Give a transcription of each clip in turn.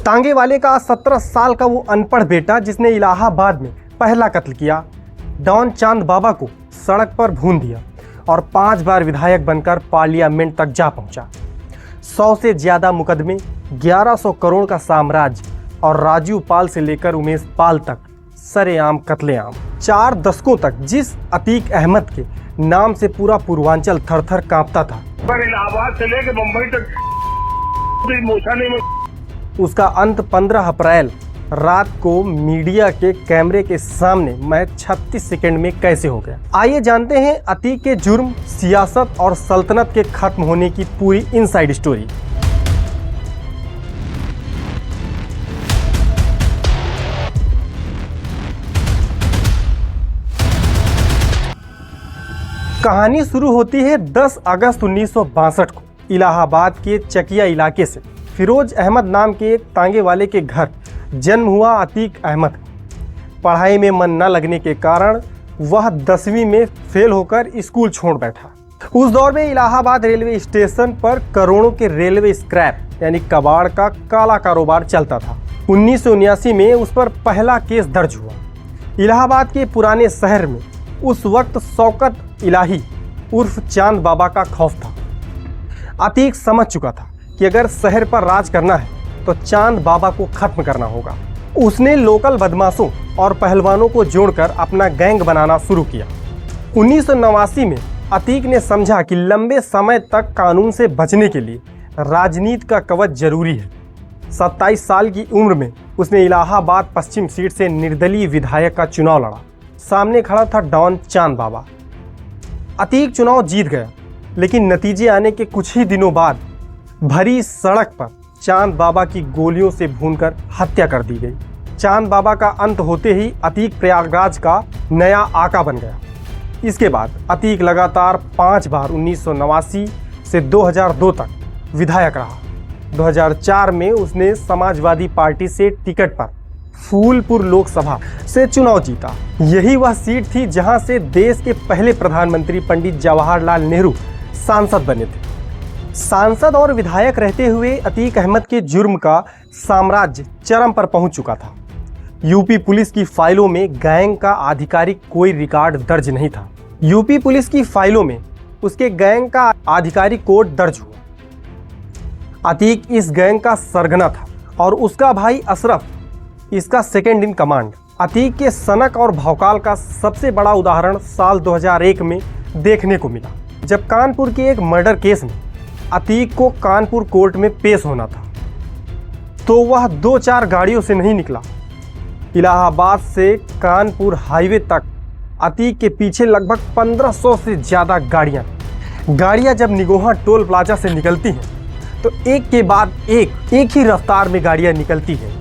तांगे वाले का 17 साल का वो अनपढ़ बेटा जिसने इलाहाबाद में पहला कत्ल किया, डॉन चांद बाबा को सड़क पर भून दिया और 5 बार विधायक बनकर पार्लियामेंट तक जा पहुंचा। 100 से ज्यादा मुकदमे, 1100 करोड़ का साम्राज्य और राजू पाल से लेकर उमेश पाल तक सरेआम कत्लेआम। 4 दशकों तक जिस अतीक अहमद के नाम से पूरा पूर्वांचल थर-थर कांपता था, पर इलाहाबाद से लेकर मुंबई तक उसका अंत 15 अप्रैल रात को मीडिया के कैमरे के सामने महज 36 सेकंड में कैसे हो गया। आइए जानते हैं अतीक के जुर्म, सियासत और सल्तनत के खत्म होने की पूरी इनसाइड स्टोरी। कहानी शुरू होती है 10 अगस्त 1962 को इलाहाबाद के चकिया इलाके से। फिरोज अहमद नाम के एक तांगे वाले के घर जन्म हुआ अतीक अहमद। पढ़ाई में मन न लगने के कारण वह 10वीं में फेल होकर स्कूल छोड़ बैठा। उस दौर में इलाहाबाद रेलवे स्टेशन पर करोड़ों के रेलवे स्क्रैप यानी कबाड़ का काला कारोबार चलता था। 1979 में उस पर पहला केस दर्ज हुआ। इलाहाबाद के पुराने शहर में उस वक्त शौकत इलाही उर्फ चांद बाबा का खौफ था। अतीक समझ चुका था कि अगर शहर पर राज करना है तो चांद बाबा को खत्म करना होगा। उसने लोकल बदमाशों और पहलवानों को जोड़कर अपना गैंग बनाना शुरू किया। 1989 में अतीक ने समझा कि लंबे समय तक कानून से बचने के लिए राजनीति का कवच जरूरी है। 27 साल की उम्र में उसने इलाहाबाद पश्चिम सीट से निर्दलीय विधायक का चुनाव लड़ा। सामने खड़ा था डॉन चांद बाबा। अतीक चुनाव जीत गया, लेकिन नतीजे आने के कुछ ही दिनों बाद भरी सड़क पर चांद बाबा की गोलियों से भूनकर हत्या कर दी गई। चांद बाबा का अंत होते ही अतीक प्रयागराज का नया आका बन गया। इसके बाद अतीक लगातार 5 बार 1989 से 2002 तक विधायक रहा। 2004 में उसने समाजवादी पार्टी से टिकट पर फूलपुर लोकसभा से चुनाव जीता। यही वह सीट थी जहां से देश के पहले प्रधानमंत्री पंडित जवाहरलाल नेहरू सांसद बने थे। सांसद और विधायक रहते हुए अतीक अहमद के जुर्म का साम्राज्य चरम पर पहुंच चुका था। यूपी पुलिस की फाइलों में गैंग का आधिकारिक कोई रिकॉर्ड दर्ज नहीं था। यूपी पुलिस की फाइलों में उसके गैंग का आधिकारिक कोड दर्ज हुआ। अतीक इस गैंग का सरगना था और उसका भाई अशरफ इसका सेकंड इन कमांड। अतीक के सनक और भौकाल का सबसे बड़ा उदाहरण साल 2001 में देखने को मिला, जब कानपुर के एक मर्डर केस में अतीक को कानपुर कोर्ट में पेश होना था, तो वह 2-4 गाड़ियों से नहीं निकला। इलाहाबाद से कानपुर हाईवे तक अतीक के पीछे लगभग 1500 से ज़्यादा गाड़ियाँ जब निगोहा टोल प्लाजा से निकलती हैं तो एक के बाद एक ही रफ्तार में गाड़ियाँ निकलती हैं।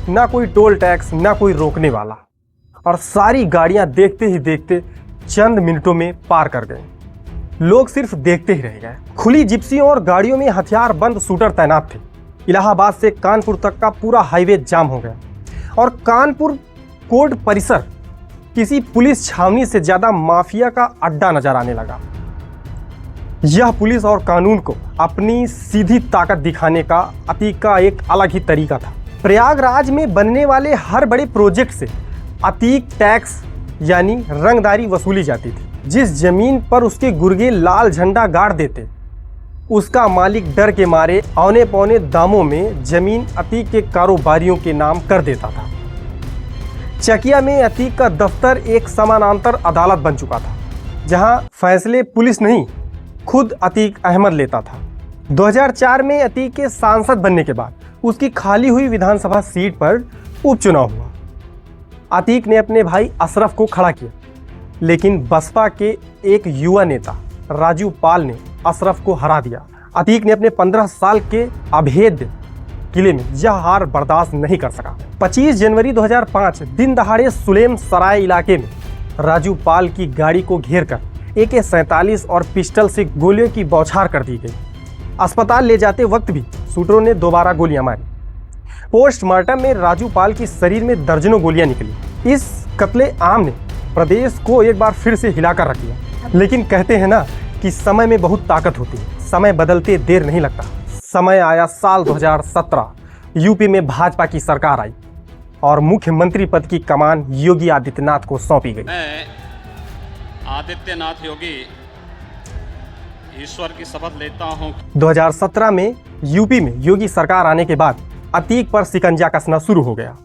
ना कोई टोल टैक्स, ना कोई रोकने वाला, और सारी गाड़ियाँ देखते ही देखते चंद मिनटों में पार कर गए। लोग सिर्फ देखते ही रह गए। खुली जिप्सियों और गाड़ियों में हथियार बंद शूटर तैनात थे। इलाहाबाद से कानपुर तक का पूरा हाईवे जाम हो गया और कानपुर कोर्ट परिसर किसी पुलिस छावनी से ज्यादा माफिया का अड्डा नजर आने लगा। यह पुलिस और कानून को अपनी सीधी ताकत दिखाने का अतीक का एक अलग ही तरीका था। प्रयागराज में बनने वाले हर बड़े प्रोजेक्ट से अतीक टैक्स यानी रंगदारी वसूली जाती थी। जिस जमीन पर उसके गुर्गे लाल झंडा गाड़ देते, उसका मालिक डर के मारे औने पौने दामों में जमीन अतीक के कारोबारियों के नाम कर देता था। चकिया में अतीक का दफ्तर एक समानांतर अदालत बन चुका था, जहां फैसले पुलिस नहीं खुद अतीक अहमद लेता था। 2004 में अतीक के सांसद बनने के बाद उसकी खाली हुई विधानसभा सीट पर उपचुनाव हुआ। अतीक ने अपने भाई अशरफ को खड़ा किया, लेकिन बसपा के एक युवा नेता राजू पाल ने अशरफ को हरा दिया। अतीक ने अपने 15 साल के अभेद्य किले में यह हार बर्दाश्त नहीं कर सका। 25 जनवरी 2005 दिन दहाड़े सुलेम सराय इलाके में राजू पाल की गाड़ी को घेरकर AK-47 और पिस्टल से गोलियों की बौछार कर दी गई। अस्पताल ले जाते वक्त भी शूटरों ने दोबारा गोलियां मारी। पोस्टमार्टम में राजू पाल की शरीर में दर्जनों गोलियां निकली। इस कत्ले आम ने प्रदेश को एक बार फिर से हिलाकर रख दिया। लेकिन कहते हैं ना कि समय में बहुत ताकत होती है। समय बदलते देर नहीं लगता। समय आया साल 2017 यूपी में भाजपा की सरकार आई और मुख्यमंत्री पद की कमान योगी आदित्यनाथ को सौंपी गई। मैं आदित्यनाथ योगी ईश्वर की शपथ लेता हूं। 2017 में यूपी में योगी सरकार आने के बाद अतीक पर शिकंजा कसना शुरू हो गया।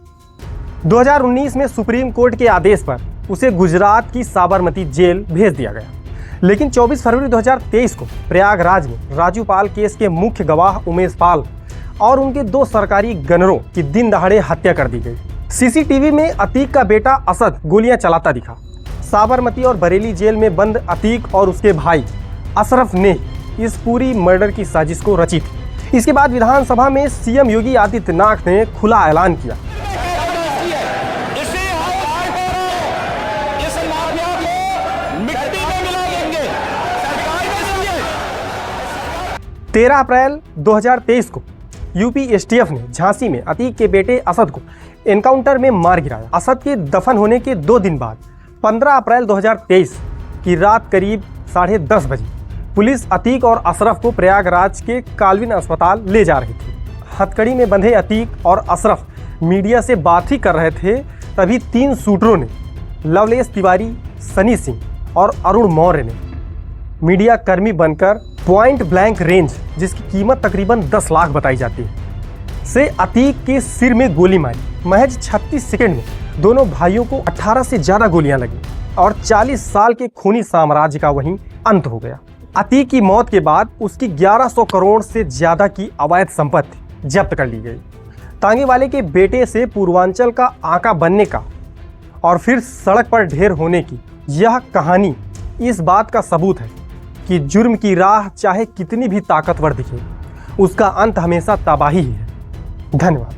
2019 में सुप्रीम कोर्ट के आदेश पर उसे गुजरात की साबरमती जेल भेज दिया गया, लेकिन 24 फरवरी 2023 को प्रयागराज में राजू पाल केस के मुख्य गवाह उमेश पाल और उनके 2 सरकारी गनरों की दिन दहाड़े हत्या कर दी गई। सीसीटीवी में अतीक का बेटा असद गोलियां चलाता दिखा। साबरमती और बरेली जेल में बंद अतीक और उसके भाई अशरफ ने इस पूरी मर्डर की साजिश को रची थी। इसके बाद विधानसभा में सीएम योगी आदित्यनाथ ने खुला ऐलान किया, 13 अप्रैल 2023 को यूपी एसटीएफ ने झांसी में अतीक के बेटे असद को एनकाउंटर में मार गिराया। असद के दफन होने के 2 दिन बाद 15 अप्रैल 2023 की रात करीब 10:30 बजे पुलिस अतीक और अशरफ को प्रयागराज के काल्विन अस्पताल ले जा रही थी। हथकड़ी में बंधे अतीक और अशरफ मीडिया से बात ही कर रहे थे, तभी 3 शूटरों ने लवलेश तिवारी, सनी सिंह और अरुण मौर्य ने मीडिया कर्मी बनकर पॉइंट ब्लैंक रेंज, जिसकी कीमत तकरीबन 10 लाख बताई जाती है, से अतीक के सिर में गोली मारी। महज 36 सेकंड में दोनों भाइयों को 18 से ज्यादा गोलियां लगी और 40 साल के खूनी साम्राज्य का वहीं अंत हो गया। अतीक की मौत के बाद उसकी 1100 करोड़ से ज्यादा की अवैध संपत्ति जब्त कर ली गई। तांगे वाले के बेटे से पूर्वांचल का आका बनने का और फिर सड़क पर ढेर होने की यह कहानी इस बात का सबूत है कि जुर्म की राह चाहे कितनी भी ताकतवर दिखे, उसका अंत हमेशा तबाही ही है। धन्यवाद।